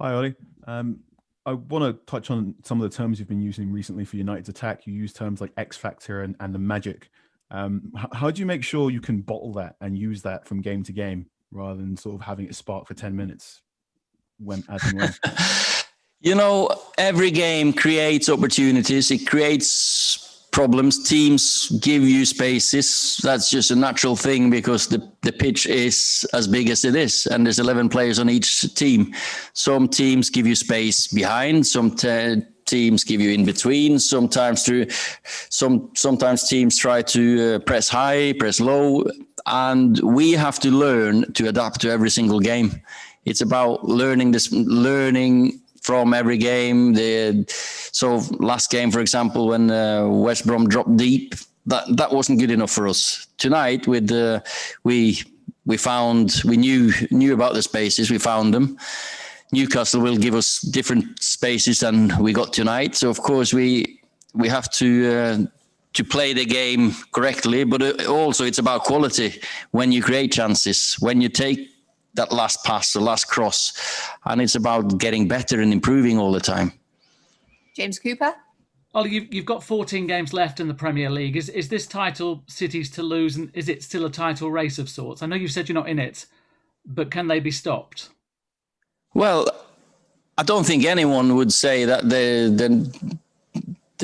Hi, Ollie. I want to touch on some of the terms you've been using recently for United's attack. You use terms like X Factor and the magic. How do you make sure you can bottle that and use that from game to game rather than sort of having it spark for 10 minutes as and when? Every game creates opportunities. It creates problems. Teams give you spaces. That's just a natural thing because the pitch is as big as it is, and there's 11 players on each team. Some teams give you space behind. Some teams give you in between. Sometimes teams try to press high, press low, and we have to learn to adapt to every single game. It's about learning from every game. So last game, for example, when West Brom dropped deep, that wasn't good enough for us. Tonight, we knew about the spaces, we found them. Newcastle will give us different spaces than we got tonight. So of course we have to play the game correctly, but also it's about quality. When you create chances, when you take that last pass, the last cross, and it's about getting better and improving all the time. James Cooper? Ollie, you've got 14 games left in the Premier League. Is this title City's to lose, and is it still a title race of sorts? I know you said you're not in it, but can they be stopped? Well, I don't think anyone would say that they're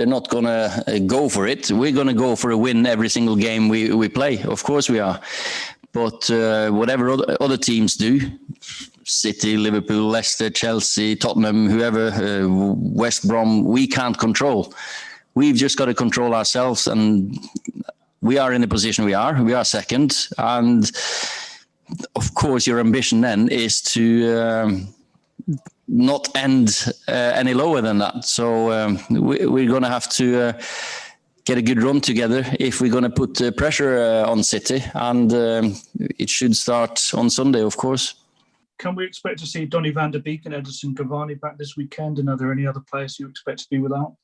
not going to go for it. We're going to go for a win every single game we play. Of course we are. But whatever other teams do, City, Liverpool, Leicester, Chelsea, Tottenham, whoever, West Brom, we can't control. We've just got to control ourselves, and we are in the position we are. We are second, and of course your ambition then is to not end any lower than that. So we're going to have to get a good run together if we're going to put pressure on City, and it should start on Sunday, of course. Can we expect to see Donny van der Beek and Edison Cavani back this weekend? And are there any other players you expect to be without?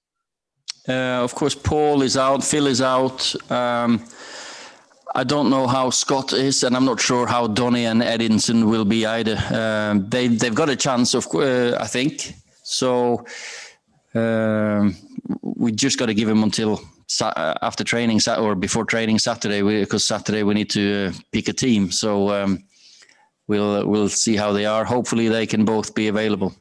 Of course, Paul is out, Phil is out. I don't know how Scott is, and I'm not sure how Donny and Edinson will be either. They've got a chance, I think. So we just got to give them until after training or before training Saturday, because Saturday we need to pick a team. So we'll see how they are. Hopefully they can both be available.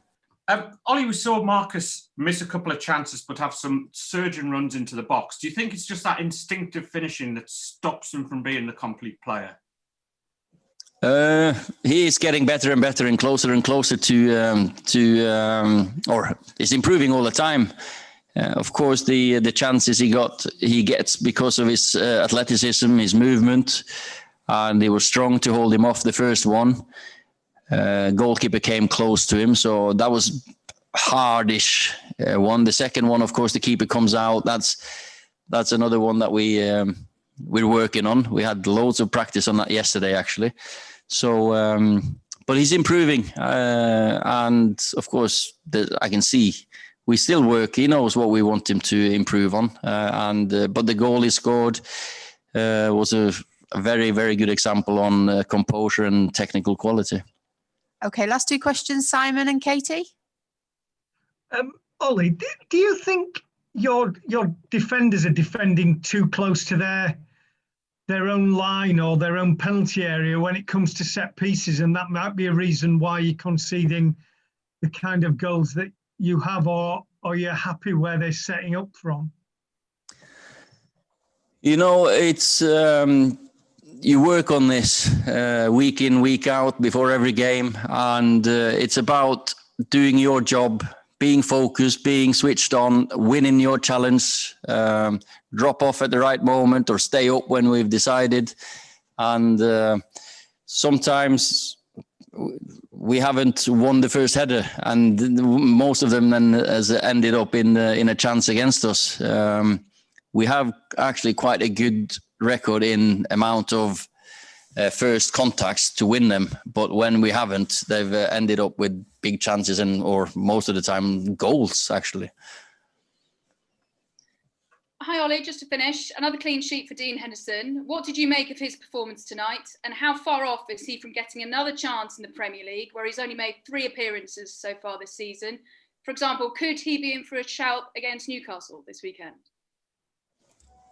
Ollie, we saw Marcus miss a couple of chances but have some surgeon runs into the box. Do you think it's just that instinctive finishing that stops him from being the complete player? He is getting better and better and closer or is improving all the time. Of course, the chances he gets because of his athleticism, his movement, and they were strong to hold him off the first one. Goalkeeper came close to him, so that was hardish one. The second one, of course, the keeper comes out. That's another one that we're working on. We had loads of practice on that yesterday, actually. So, but he's improving, and of course, I can see we still work. He knows what we want him to improve on, but the goal he scored was a very, very good example on composure and technical quality. Okay, last two questions, Simon and Katie. Ollie, do you think your defenders are defending too close to their own line or their own penalty area when it comes to set pieces, and that might be a reason why you're conceding the kind of goals that you have, or you're happy where they're setting up from? It's you work on this week in, week out before every game, and it's about doing your job, being focused, being switched on, winning your challenge, drop off at the right moment or stay up when we've decided. And sometimes we haven't won the first header, and most of them then has ended up in a chance against us. We have actually quite a good record in amount of first contacts to win them, but when we haven't, they've ended up with big chances or most of the time goals, actually. Hi, Ollie. Just to finish, another clean sheet for Dean Henderson. What did you make of his performance tonight? And how far off is he from getting another chance in the Premier League, where he's only made 3 appearances so far this season? For example, could he be in for a shout against Newcastle this weekend?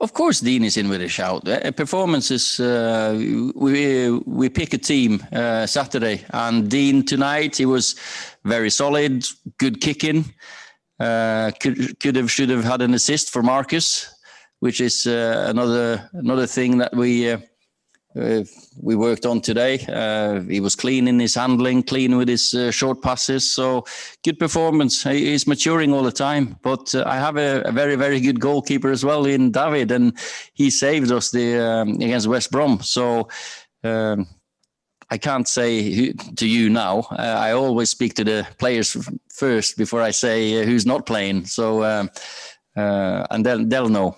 Of course, Dean is in with a shout. Performances, we pick a team Saturday, and Dean tonight, he was very solid, good kicking. Should have had an assist for Marcus, which is another thing that we worked on today. He was clean in his handling, clean with his short passes. So good performance. He's maturing all the time. But I have a very, very good goalkeeper as well in David, and he saved us against West Brom. So I can't say to you now. I always speak to the players first before I say who's not playing. So and they'll know.